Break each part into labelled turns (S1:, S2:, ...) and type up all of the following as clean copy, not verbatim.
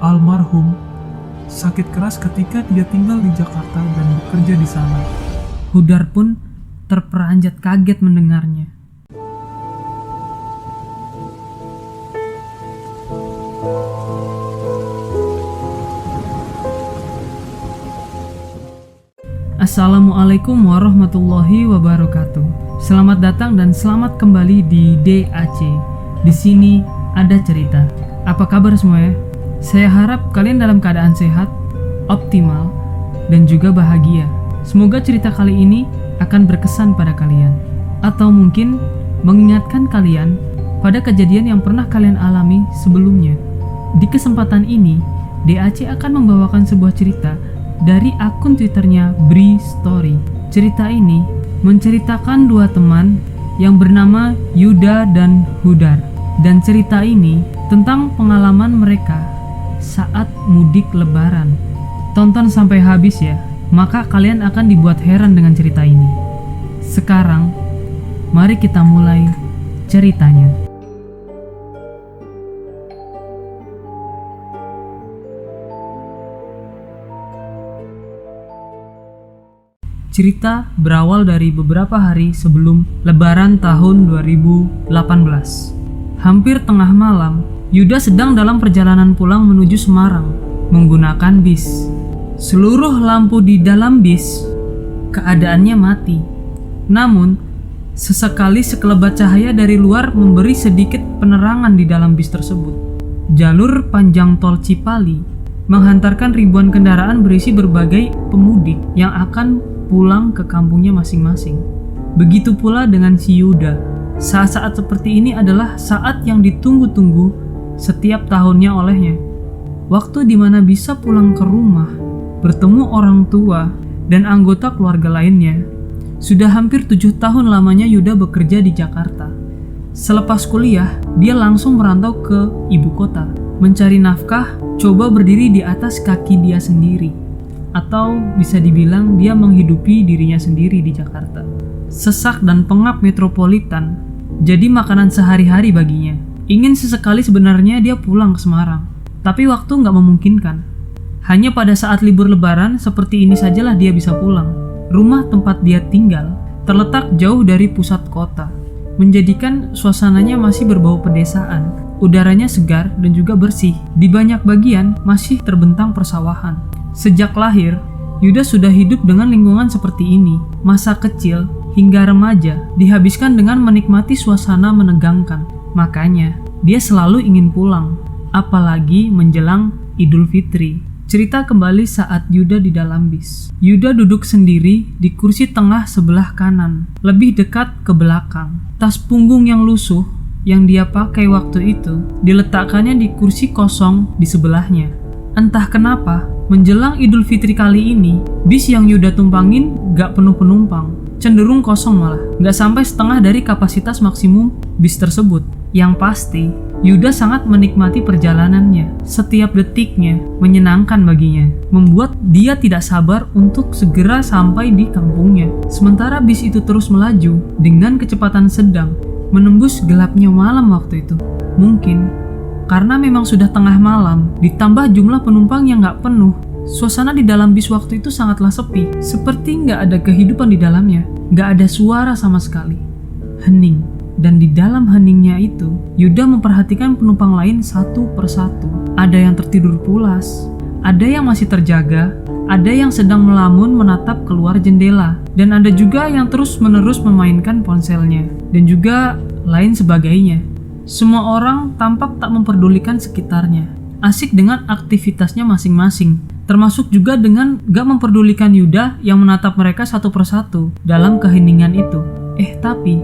S1: almarhum sakit keras ketika dia tinggal di Jakarta dan bekerja di sana.
S2: Hudar pun terperanjat kaget mendengarnya. Assalamualaikum warahmatullahi wabarakatuh. Selamat datang dan selamat kembali di DAC. Di sini ada cerita. Apa kabar semuanya? Saya harap kalian dalam keadaan sehat, optimal, dan juga bahagia. Semoga cerita kali ini akan berkesan pada kalian, atau mungkin mengingatkan kalian pada kejadian yang pernah kalian alami sebelumnya. Di kesempatan ini, DAC akan membawakan sebuah cerita dari akun Twitternya Bri Story. Cerita ini menceritakan dua teman yang bernama Yuda dan Hudar. Dan cerita ini tentang pengalaman mereka saat mudik lebaran. Tonton sampai habis ya, maka kalian akan dibuat heran dengan cerita ini. Sekarang, mari kita mulai ceritanya. Cerita berawal dari beberapa hari sebelum Lebaran tahun 2018. Hampir tengah malam, Yuda sedang dalam perjalanan pulang menuju Semarang menggunakan bis. Seluruh lampu di dalam bis keadaannya mati. Namun, sesekali sekelebat cahaya dari luar memberi sedikit penerangan di dalam bis tersebut. Jalur panjang tol Cipali menghantarkan ribuan kendaraan berisi berbagai pemudik yang akan pulang ke kampungnya masing-masing. Begitu pula dengan si Yuda. Saat-saat seperti ini adalah saat yang ditunggu-tunggu setiap tahunnya olehnya. Waktu di mana bisa pulang ke rumah, bertemu orang tua dan anggota keluarga lainnya. Sudah hampir 7 tahun lamanya Yuda bekerja di Jakarta. Selepas kuliah, dia langsung merantau ke ibu kota, mencari nafkah, coba berdiri di atas kaki dia sendiri. Atau bisa dibilang dia menghidupi dirinya sendiri di Jakarta. Sesak dan pengap metropolitan jadi makanan sehari-hari baginya. Ingin sesekali sebenarnya dia pulang ke Semarang, tapi waktu nggak memungkinkan. Hanya pada saat libur lebaran seperti ini sajalah dia bisa pulang. Rumah tempat dia tinggal terletak jauh dari pusat kota, menjadikan suasananya masih berbau pedesaan. Udaranya segar dan juga bersih. Di banyak bagian masih terbentang persawahan. Sejak lahir, Yuda sudah hidup dengan lingkungan seperti ini. Masa kecil hingga remaja dihabiskan dengan menikmati suasana menegangkan. Makanya, dia selalu ingin pulang, apalagi menjelang Idul Fitri. Cerita kembali saat Yuda di dalam bis. Yuda duduk sendiri di kursi tengah sebelah kanan, lebih dekat ke belakang. Tas punggung yang lusuh yang dia pakai waktu itu diletakkannya di kursi kosong di sebelahnya. Entah kenapa, menjelang Idul Fitri kali ini, bis yang Yuda tumpangin gak penuh penumpang, cenderung kosong malah, gak sampai setengah dari kapasitas maksimum bis tersebut. Yang pasti, Yuda sangat menikmati perjalanannya. Setiap detiknya menyenangkan baginya, membuat dia tidak sabar untuk segera sampai di kampungnya. Sementara bis itu terus melaju dengan kecepatan sedang, menembus gelapnya malam waktu itu. Mungkin karena memang sudah tengah malam, ditambah jumlah penumpang yang gak penuh, suasana di dalam bis waktu itu sangatlah sepi, seperti gak ada kehidupan di dalamnya, gak ada suara sama sekali. Hening, dan di dalam heningnya itu, Yuda memperhatikan penumpang lain satu persatu. Ada yang tertidur pulas, ada yang masih terjaga, ada yang sedang melamun menatap keluar jendela, dan ada juga yang terus-menerus memainkan ponselnya, dan juga lain sebagainya. Semua orang tampak tak memperdulikan sekitarnya, asik dengan aktivitasnya masing-masing, termasuk juga dengan gak memperdulikan Yuda yang menatap mereka satu persatu dalam keheningan itu. Tapi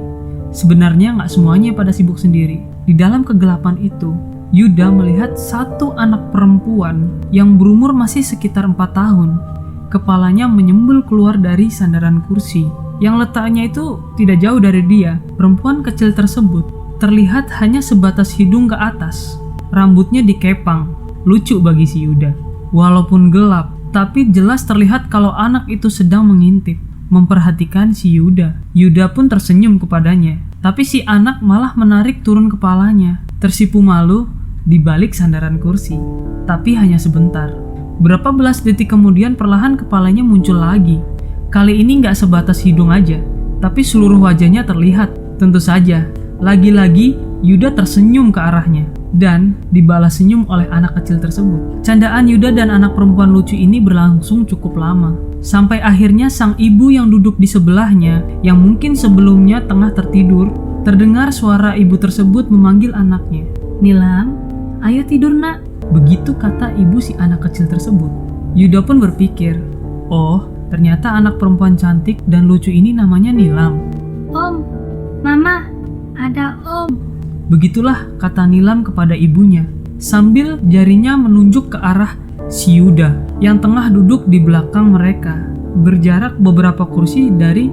S2: sebenarnya gak semuanya pada sibuk sendiri. Di dalam kegelapan itu, Yuda melihat satu anak perempuan yang berumur masih sekitar 4 tahun. Kepalanya menyembul keluar dari sandaran kursi yang letaknya itu tidak jauh dari dia. Perempuan kecil tersebut terlihat hanya sebatas hidung ke atas. Rambutnya dikepang, lucu bagi si Yuda. Walaupun gelap, tapi jelas terlihat kalau anak itu sedang mengintip, memperhatikan si Yuda. Yuda pun tersenyum kepadanya, tapi si anak malah menarik turun kepalanya. Tersipu malu, di balik sandaran kursi, tapi hanya sebentar. Berapa belas detik kemudian perlahan kepalanya muncul lagi. Kali ini nggak sebatas hidung aja, tapi seluruh wajahnya terlihat. Tentu saja, lagi-lagi Yuda tersenyum ke arahnya dan dibalas senyum oleh anak kecil tersebut. Candaan Yuda dan anak perempuan lucu ini berlangsung cukup lama, sampai akhirnya sang ibu yang duduk di sebelahnya, yang mungkin sebelumnya tengah tertidur, terdengar suara ibu tersebut memanggil anaknya. "Nilam, ayo tidur nak." Begitu kata ibu si anak kecil tersebut. Yuda pun berpikir, oh ternyata anak perempuan cantik dan lucu ini namanya Nilam.
S3: "Om, Mama, ada Om."
S2: Begitulah kata Nilam kepada ibunya, sambil jarinya menunjuk ke arah si Yuda yang tengah duduk di belakang mereka, berjarak beberapa kursi dari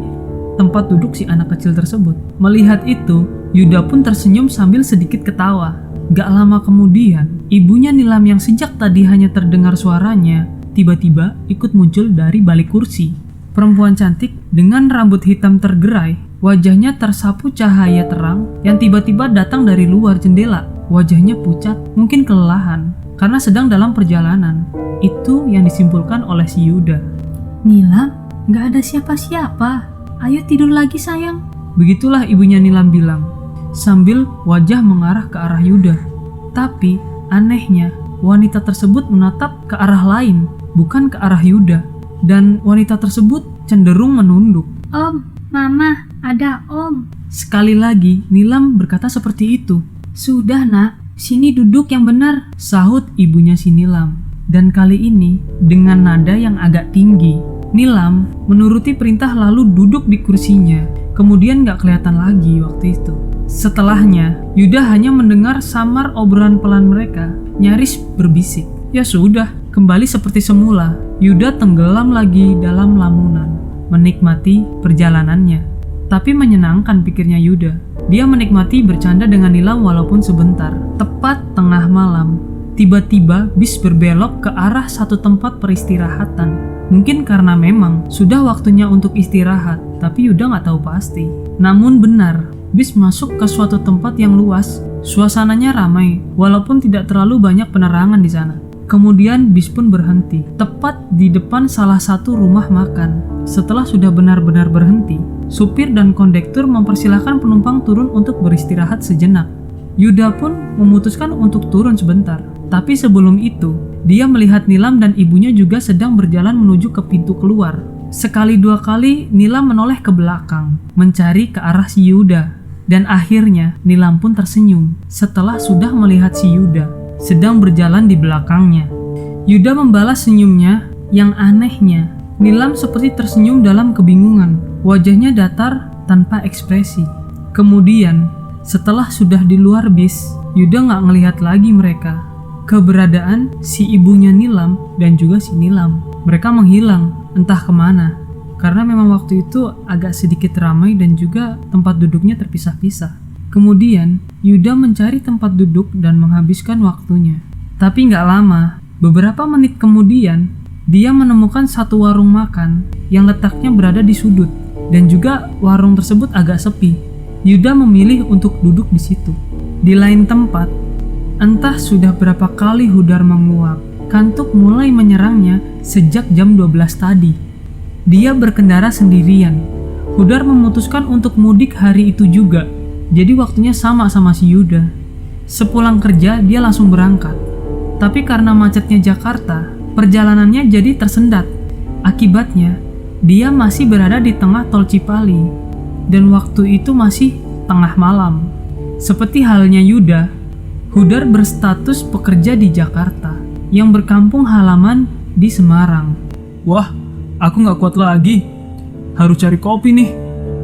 S2: tempat duduk si anak kecil tersebut. Melihat itu, Yuda pun tersenyum sambil sedikit ketawa. Gak lama kemudian, ibunya Nilam yang sejak tadi hanya terdengar suaranya, tiba-tiba ikut muncul dari balik kursi. Perempuan cantik dengan rambut hitam tergerai, wajahnya tersapu cahaya terang yang tiba-tiba datang dari luar jendela. Wajahnya pucat, mungkin kelelahan, karena sedang dalam perjalanan. Itu yang disimpulkan oleh si Yuda.
S3: "Nilam, gak ada siapa-siapa. Ayo tidur lagi sayang."
S2: Begitulah ibunya Nilam bilang, sambil wajah mengarah ke arah Yuda. Tapi anehnya, wanita tersebut menatap ke arah lain, bukan ke arah Yuda. Dan wanita tersebut cenderung menunduk.
S3: "Om, Mama, ada Om."
S2: Sekali lagi, Nilam berkata seperti itu.
S3: "Sudah nak, sini duduk yang benar,"
S2: sahut ibunya si Nilam. Dan kali ini, dengan nada yang agak tinggi, Nilam menuruti perintah lalu duduk di kursinya. Kemudian gak kelihatan lagi waktu itu. Setelahnya, Yuda hanya mendengar samar obrolan pelan mereka, nyaris berbisik. Ya sudah, kembali seperti semula. Yuda tenggelam lagi dalam lamunan, menikmati perjalanannya. Tapi menyenangkan pikirnya Yuda. Dia menikmati bercanda dengan Nilam walaupun sebentar. Tepat tengah malam, tiba-tiba bis berbelok ke arah satu tempat peristirahatan. Mungkin karena memang sudah waktunya untuk istirahat, tapi Yuda nggak tahu pasti. Namun benar, bis masuk ke suatu tempat yang luas. Suasananya ramai, walaupun tidak terlalu banyak penerangan di sana. Kemudian bis pun berhenti, tepat di depan salah satu rumah makan. Setelah sudah benar-benar berhenti, supir dan kondektur mempersilahkan penumpang turun untuk beristirahat sejenak. Yuda pun memutuskan untuk turun sebentar. Tapi sebelum itu, dia melihat Nilam dan ibunya juga sedang berjalan menuju ke pintu keluar. Sekali dua kali Nilam menoleh ke belakang, mencari ke arah si Yuda. Dan akhirnya Nilam pun tersenyum setelah sudah melihat si Yuda sedang berjalan di belakangnya. Yuda membalas senyumnya. Yang anehnya, Nilam seperti tersenyum dalam kebingungan. Wajahnya datar tanpa ekspresi. Kemudian, setelah sudah di luar bis, Yuda gak ngelihat lagi mereka. Keberadaan si ibunya Nilam dan juga si Nilam. Mereka menghilang, entah kemana. Karena memang waktu itu agak sedikit ramai dan juga tempat duduknya terpisah-pisah. Kemudian, Yuda mencari tempat duduk dan menghabiskan waktunya. Tapi gak lama, beberapa menit kemudian, dia menemukan satu warung makan yang letaknya berada di sudut. Dan juga warung tersebut agak sepi. Yuda memilih untuk duduk di situ. Di lain tempat, entah sudah berapa kali Hudar menguap, kantuk mulai menyerangnya sejak jam 12 tadi. Dia berkendara sendirian. Hudar memutuskan untuk mudik hari itu juga. Jadi waktunya sama si Yuda. Sepulang kerja dia langsung berangkat. Tapi karena macetnya Jakarta, perjalanannya jadi tersendat. Akibatnya, dia masih berada di tengah tol Cipali. Dan waktu itu masih tengah malam. Seperti halnya Yuda, Hudar berstatus pekerja di Jakarta yang berkampung halaman di Semarang.
S1: Wah, aku gak kuat lagi. Harus cari kopi nih.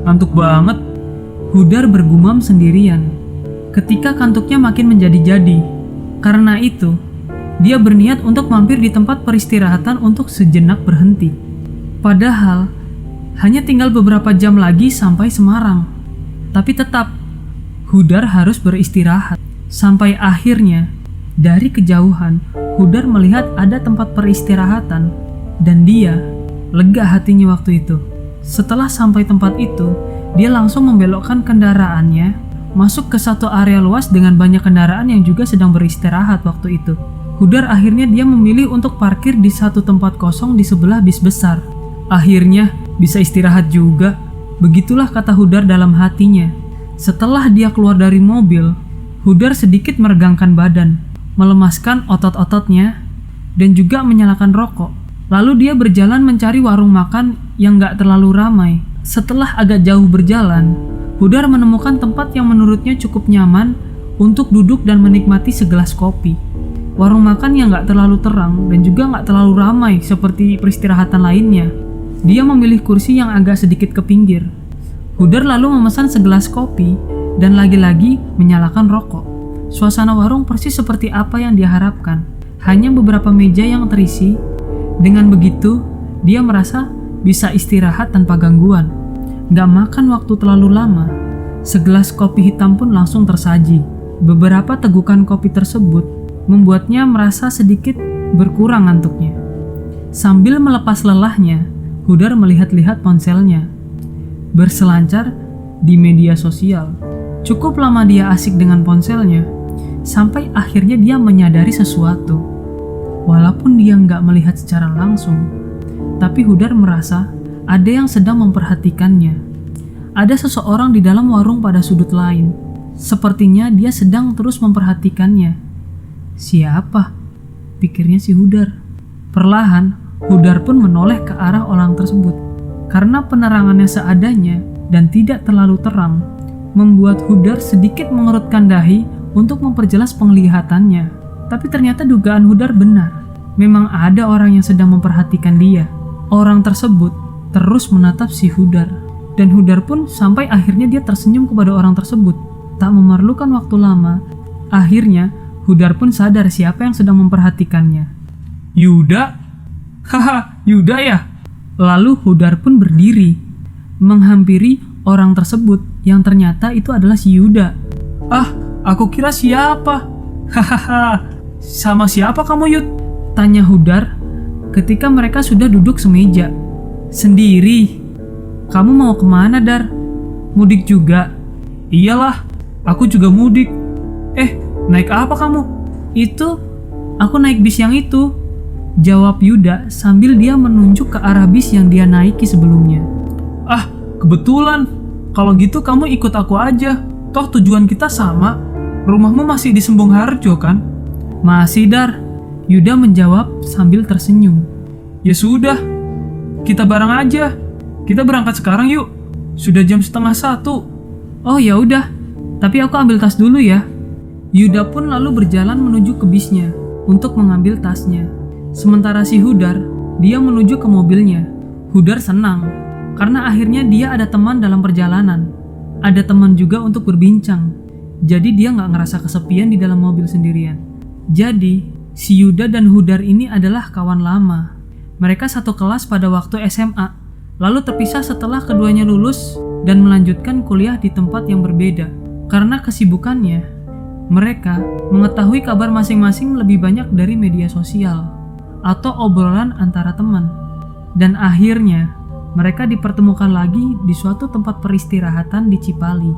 S1: Ngantuk banget.
S2: Hudar bergumam sendirian ketika kantuknya makin menjadi-jadi. Karena itu, dia berniat untuk mampir di tempat peristirahatan untuk sejenak berhenti. Padahal, hanya tinggal beberapa jam lagi sampai Semarang. Tapi tetap, Hudar harus beristirahat. Sampai akhirnya, dari kejauhan, Hudar melihat ada tempat peristirahatan. Dan dia lega hatinya waktu itu. Setelah sampai tempat itu, dia langsung membelokkan kendaraannya masuk ke satu area luas dengan banyak kendaraan yang juga sedang beristirahat waktu itu. Hudar akhirnya dia memilih untuk parkir di satu tempat kosong di sebelah bis besar. Akhirnya bisa istirahat juga. Begitulah kata Hudar dalam hatinya. Setelah dia keluar dari mobil, Hudar sedikit meregangkan badan, melemaskan otot-ototnya, dan juga menyalakan rokok. Lalu dia berjalan mencari warung makan yang gak terlalu ramai. Setelah agak jauh berjalan, Hudar menemukan tempat yang menurutnya cukup nyaman untuk duduk dan menikmati segelas kopi. Warung makan yang gak terlalu terang dan juga gak terlalu ramai seperti peristirahatan lainnya. Dia memilih kursi yang agak sedikit ke pinggir. Hudar lalu memesan segelas kopi dan lagi-lagi menyalakan rokok. Suasana warung persis seperti apa yang dia harapkan. Hanya beberapa meja yang terisi. Dengan begitu, dia merasa bisa istirahat tanpa gangguan. Gak makan waktu terlalu lama. Segelas kopi hitam pun langsung tersaji. Beberapa tegukan kopi tersebut membuatnya merasa sedikit berkurang ngantuknya. Sambil melepas lelahnya, Hudar melihat-lihat ponselnya. Berselancar di media sosial. Cukup lama dia asik dengan ponselnya, sampai akhirnya dia menyadari sesuatu. Walaupun dia nggak melihat secara langsung, tapi Hudar merasa ada yang sedang memperhatikannya. Ada seseorang di dalam warung pada sudut lain. Sepertinya dia sedang terus memperhatikannya. Siapa? Pikirnya si Hudar. Perlahan, Hudar pun menoleh ke arah orang tersebut. Karena penerangannya seadanya dan tidak terlalu terang, membuat Hudar sedikit mengerutkan dahi untuk memperjelas penglihatannya. Tapi ternyata dugaan Hudar benar. Memang ada orang yang sedang memperhatikan dia. Orang tersebut terus menatap si Hudar. Dan Hudar pun sampai akhirnya dia tersenyum kepada orang tersebut. Tak memerlukan waktu lama, akhirnya Hudar pun sadar siapa yang sedang memperhatikannya.
S1: Yuda? Haha, Yuda ya?
S2: Lalu Hudar pun berdiri, menghampiri orang tersebut yang ternyata itu adalah si Yuda.
S1: Ah, aku kira siapa? Hahaha, sama siapa kamu Yud?
S2: Tanya Hudar ketika mereka sudah duduk semeja. Sendiri. Kamu mau kemana, Dar? Mudik juga?
S1: Iyalah, aku juga mudik. Naik apa kamu?
S2: Itu, aku naik bis yang itu. Jawab Yuda sambil dia menunjuk ke arah bis yang dia naiki sebelumnya.
S1: Ah, kebetulan. Kalau gitu kamu ikut aku aja. Toh tujuan kita sama. Rumahmu masih di Sembung Harjo kan?
S2: Masih, Dar. Yuda menjawab sambil tersenyum.
S1: Ya sudah, kita bareng aja. Kita berangkat sekarang yuk. Sudah jam 12:30.
S2: Oh ya udah, tapi aku ambil tas dulu ya. Yuda pun lalu berjalan menuju ke bisnya untuk mengambil tasnya. Sementara si Hudar, dia menuju ke mobilnya. Hudar senang karena akhirnya dia ada teman dalam perjalanan. Ada teman juga untuk berbincang. Jadi dia nggak ngerasa kesepian di dalam mobil sendirian. Jadi si Yuda dan Hudar ini adalah kawan lama. Mereka satu kelas pada waktu SMA, lalu terpisah setelah keduanya lulus dan melanjutkan kuliah di tempat yang berbeda. Karena kesibukannya, mereka mengetahui kabar masing-masing lebih banyak dari media sosial atau obrolan antara teman. Dan akhirnya, mereka dipertemukan lagi di suatu tempat peristirahatan di Cipali.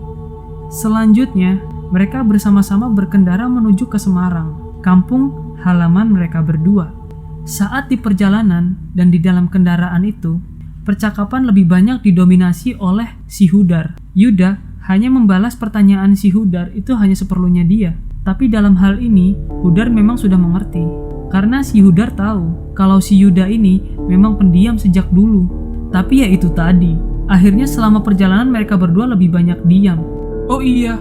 S2: Selanjutnya, mereka bersama-sama berkendara menuju ke Semarang, kampung halaman mereka berdua. Saat di perjalanan dan di dalam kendaraan itu, percakapan lebih banyak didominasi oleh si Hudar. Yuda hanya membalas pertanyaan si Hudar itu hanya seperlunya dia. Tapi dalam hal ini, Hudar memang sudah mengerti. Karena si Hudar tahu kalau si Yuda ini memang pendiam sejak dulu. Tapi ya itu tadi, akhirnya selama perjalanan mereka berdua lebih banyak diam.
S1: Oh iya,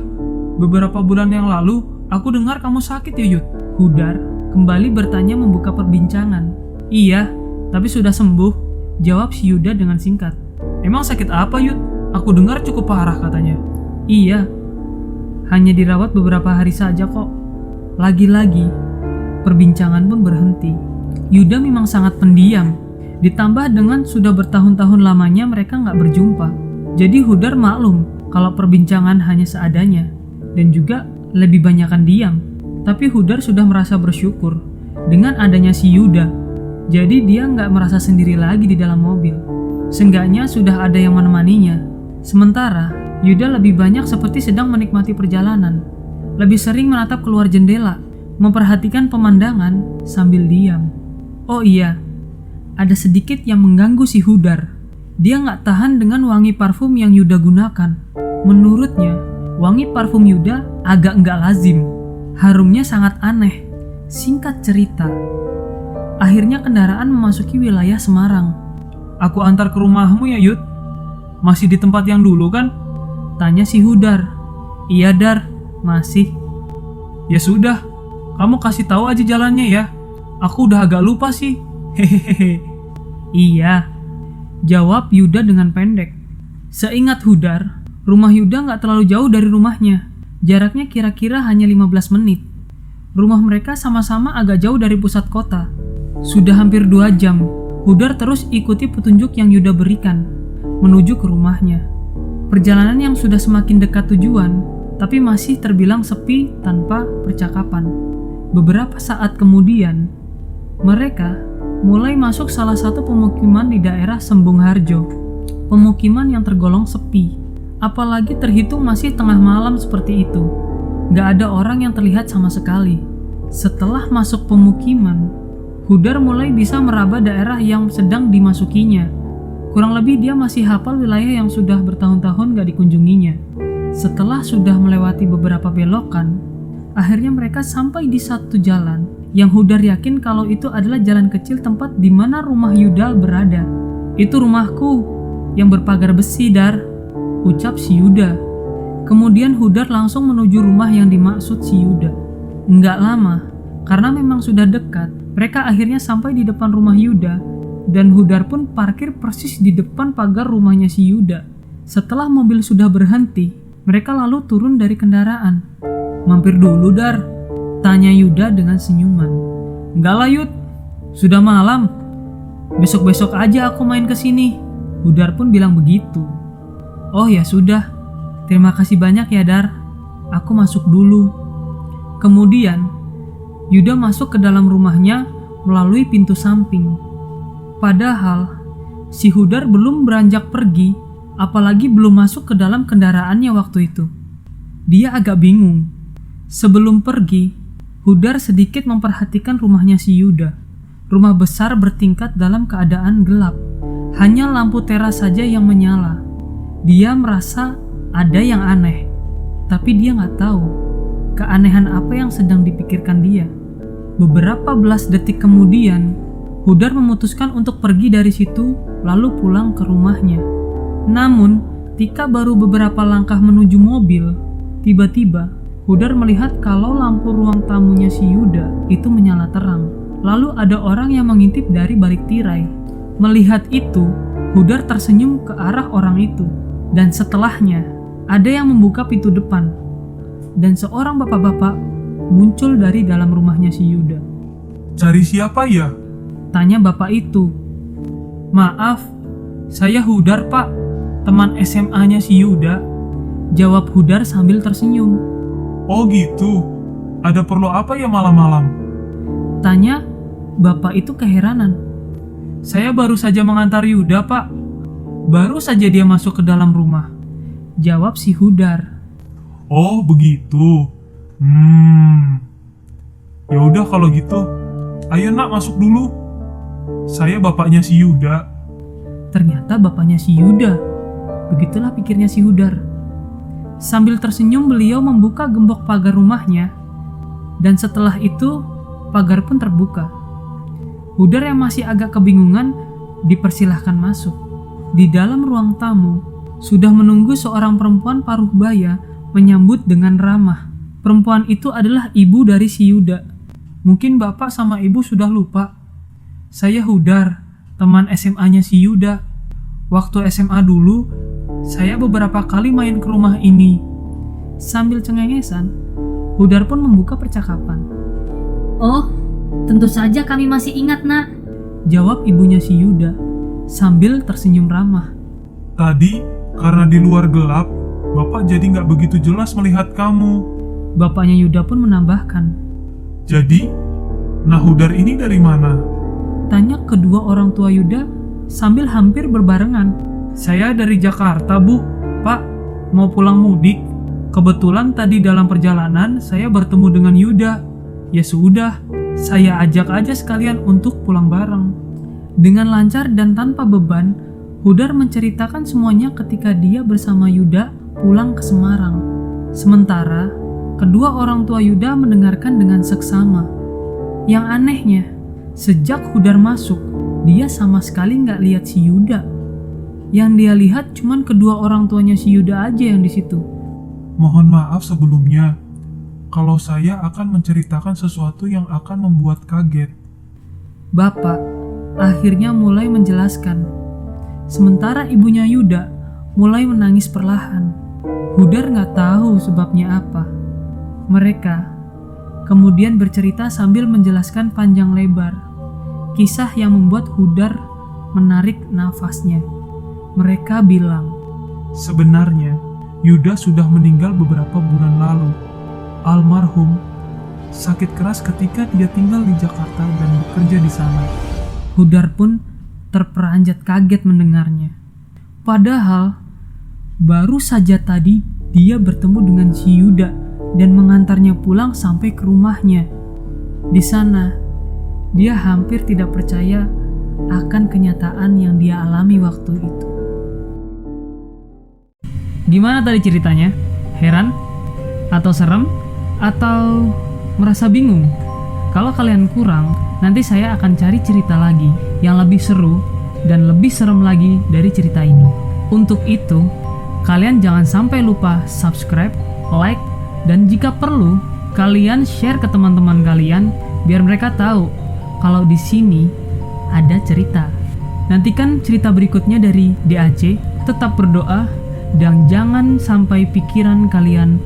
S1: beberapa bulan yang lalu aku dengar kamu sakit ya Yud?
S2: Hudar kembali bertanya membuka perbincangan. Iya, tapi sudah sembuh, jawab si Yuda dengan singkat.
S1: Emang sakit apa Yud? Aku dengar cukup parah katanya.
S2: Iya, hanya dirawat beberapa hari saja kok. Lagi-lagi, perbincangan pun berhenti. Yuda memang sangat pendiam, ditambah dengan sudah bertahun-tahun lamanya mereka nggak berjumpa. Jadi Hudar maklum kalau perbincangan hanya seadanya, dan juga lebih banyakan diam. Tapi Hudar sudah merasa bersyukur dengan adanya si Yuda. Jadi dia nggak merasa sendiri lagi di dalam mobil. Seenggaknya sudah ada yang menemaninya. Sementara Yuda lebih banyak seperti sedang menikmati perjalanan. Lebih sering menatap keluar jendela, memperhatikan pemandangan sambil diam. Oh iya, ada sedikit yang mengganggu si Hudar. Dia nggak tahan dengan wangi parfum yang Yuda gunakan. Menurutnya, wangi parfum Yuda agak nggak lazim. Harumnya sangat aneh. Singkat cerita, akhirnya kendaraan memasuki wilayah Semarang.
S1: Aku antar ke rumahmu ya, Yud. Masih di tempat yang dulu kan?
S2: Tanya si Hudar. Iya Dar, masih.
S1: Ya sudah, kamu kasih tahu aja jalannya ya. Aku udah agak lupa sih. Hehehe.
S2: Iya, jawab Yuda dengan pendek. Seingat Hudar, rumah Yuda nggak terlalu jauh dari rumahnya. Jaraknya kira-kira hanya 15 menit. Rumah mereka sama-sama agak jauh dari pusat kota. Sudah hampir 2 jam, Hudar terus ikuti petunjuk yang Yuda berikan, menuju ke rumahnya. Perjalanan yang sudah semakin dekat tujuan, tapi masih terbilang sepi tanpa percakapan. Beberapa saat kemudian, mereka mulai masuk salah satu pemukiman di daerah Sembung Harjo. Pemukiman yang tergolong sepi, apalagi terhitung masih tengah malam seperti itu. Gak ada orang yang terlihat sama sekali. Setelah masuk pemukiman, Hudar mulai bisa meraba daerah yang sedang dimasukinya. Kurang lebih dia masih hafal wilayah yang sudah bertahun-tahun gak dikunjunginya. Setelah sudah melewati beberapa belokan, akhirnya mereka sampai di satu jalan yang Hudar yakin kalau itu adalah jalan kecil tempat di mana rumah Yuda berada. Itu rumahku yang berpagar besi, Dar, ucap si Yuda. Kemudian Hudar langsung menuju rumah yang dimaksud si Yuda. Enggak lama, karena memang sudah dekat, mereka akhirnya sampai di depan rumah Yuda. Dan Hudar pun parkir persis di depan pagar rumahnya si Yuda. Setelah mobil sudah berhenti, mereka lalu turun dari kendaraan. Mampir dulu, Dar, tanya Yuda dengan senyuman.
S1: Enggak lah, Yud. Sudah malam. Besok-besok aja aku main ke sini.
S2: Hudar pun bilang begitu. Oh ya sudah. Terima kasih banyak ya, Dar. Aku masuk dulu. Kemudian, Yuda masuk ke dalam rumahnya melalui pintu samping. Padahal, si Hudar belum beranjak pergi, apalagi belum masuk ke dalam kendaraannya waktu itu. Dia agak bingung. Sebelum pergi, Hudar sedikit memperhatikan rumahnya si Yuda. Rumah besar bertingkat dalam keadaan gelap. Hanya lampu teras saja yang menyala. Dia merasa ada yang aneh, tapi dia nggak tahu keanehan apa yang sedang dipikirkan dia. Beberapa belas detik kemudian, Hudar memutuskan untuk pergi dari situ lalu pulang ke rumahnya. Namun, ketika baru beberapa langkah menuju mobil, tiba-tiba Hudar melihat kalau lampu ruang tamunya si Yuda itu menyala terang. Lalu ada orang yang mengintip dari balik tirai. Melihat itu, Hudar tersenyum ke arah orang itu. Dan setelahnya, ada yang membuka pintu depan. Dan seorang bapak-bapak muncul dari dalam rumahnya si Yuda.
S1: Cari siapa ya?
S2: Tanya bapak itu.
S1: Maaf, saya Hudar, Pak. Teman SMA-nya si Yuda.
S2: Jawab Hudar sambil tersenyum.
S1: Oh gitu. Ada perlu apa ya malam-malam?
S2: Tanya bapak itu keheranan.
S1: Saya baru saja mengantar Yuda, Pak. Baru saja dia masuk ke dalam rumah.
S2: Jawab si Hudar.
S1: Oh begitu. Ya udah kalau gitu. Ayo nak masuk dulu. Saya bapaknya si Yuda.
S2: Ternyata bapaknya si Yuda. Begitulah pikirnya si Hudar. Sambil tersenyum beliau membuka gembok pagar rumahnya. Dan setelah itu pagar pun terbuka. Hudar yang masih agak kebingungan dipersilahkan masuk. Di dalam ruang tamu sudah menunggu seorang perempuan paruh baya menyambut dengan ramah. Perempuan itu adalah ibu dari si Yuda.
S1: Mungkin bapak sama ibu sudah lupa. Saya Hudar, teman SMA-nya si Yuda. Waktu SMA dulu, saya beberapa kali main ke rumah ini.
S2: Sambil cengengesan, Hudar pun membuka percakapan.
S3: Oh, tentu saja kami masih ingat, Nak.
S2: Jawab ibunya si Yuda, sambil tersenyum ramah.
S1: Tadi, karena di luar gelap, bapak jadi nggak begitu jelas melihat kamu.
S2: Bapaknya Yuda pun menambahkan.
S1: Jadi, nah Hudar ini dari mana?
S2: Tanya kedua orang tua Yuda sambil hampir berbarengan.
S1: Saya dari Jakarta, Bu. Pak, mau pulang mudik. Kebetulan tadi dalam perjalanan saya bertemu dengan Yuda. Ya sudah, saya ajak aja sekalian untuk pulang bareng.
S2: Dengan lancar dan tanpa beban, Hudar menceritakan semuanya ketika dia bersama Yuda pulang ke Semarang. Sementara, kedua orang tua Yuda mendengarkan dengan seksama. Yang anehnya, sejak Hudar masuk, dia sama sekali nggak lihat si Yuda. Yang dia lihat cuman kedua orang tuanya si Yuda aja yang di situ.
S4: Mohon maaf sebelumnya, kalau saya akan menceritakan sesuatu yang akan membuat kaget.
S2: Bapak akhirnya mulai menjelaskan. Sementara ibunya Yuda mulai menangis perlahan. Hudar nggak tahu sebabnya apa. Mereka kemudian bercerita sambil menjelaskan panjang lebar. Kisah yang membuat Hudar menarik nafasnya. Mereka bilang,
S4: Sebenarnya, Yuda sudah meninggal beberapa bulan lalu. Almarhum sakit keras ketika dia tinggal di Jakarta dan bekerja di sana.
S2: Hudar pun terperanjat kaget mendengarnya. Padahal, baru saja tadi dia bertemu dengan si Yuda dan mengantarnya pulang sampai ke rumahnya. Di sana, dia hampir tidak percaya akan kenyataan yang dia alami waktu itu. Gimana tadi ceritanya? Heran? Atau serem? Atau merasa bingung? Kalau kalian kurang, nanti saya akan cari cerita lagi yang lebih seru dan lebih serem lagi dari cerita ini. Untuk itu, kalian jangan sampai lupa subscribe, like, dan jika perlu, kalian share ke teman-teman kalian biar mereka tahu kalau di sini ada cerita. Nantikan cerita berikutnya dari DAC. Tetap berdoa dan jangan sampai pikiran kalian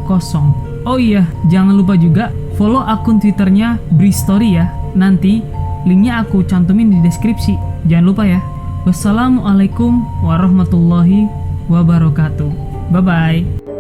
S2: kosong. Oh iya, jangan lupa juga follow akun Twitternya Bristory ya. Nanti linknya aku cantumin di deskripsi. Jangan lupa ya. Wassalamualaikum warahmatullahi wabarakatuh. Bye-bye.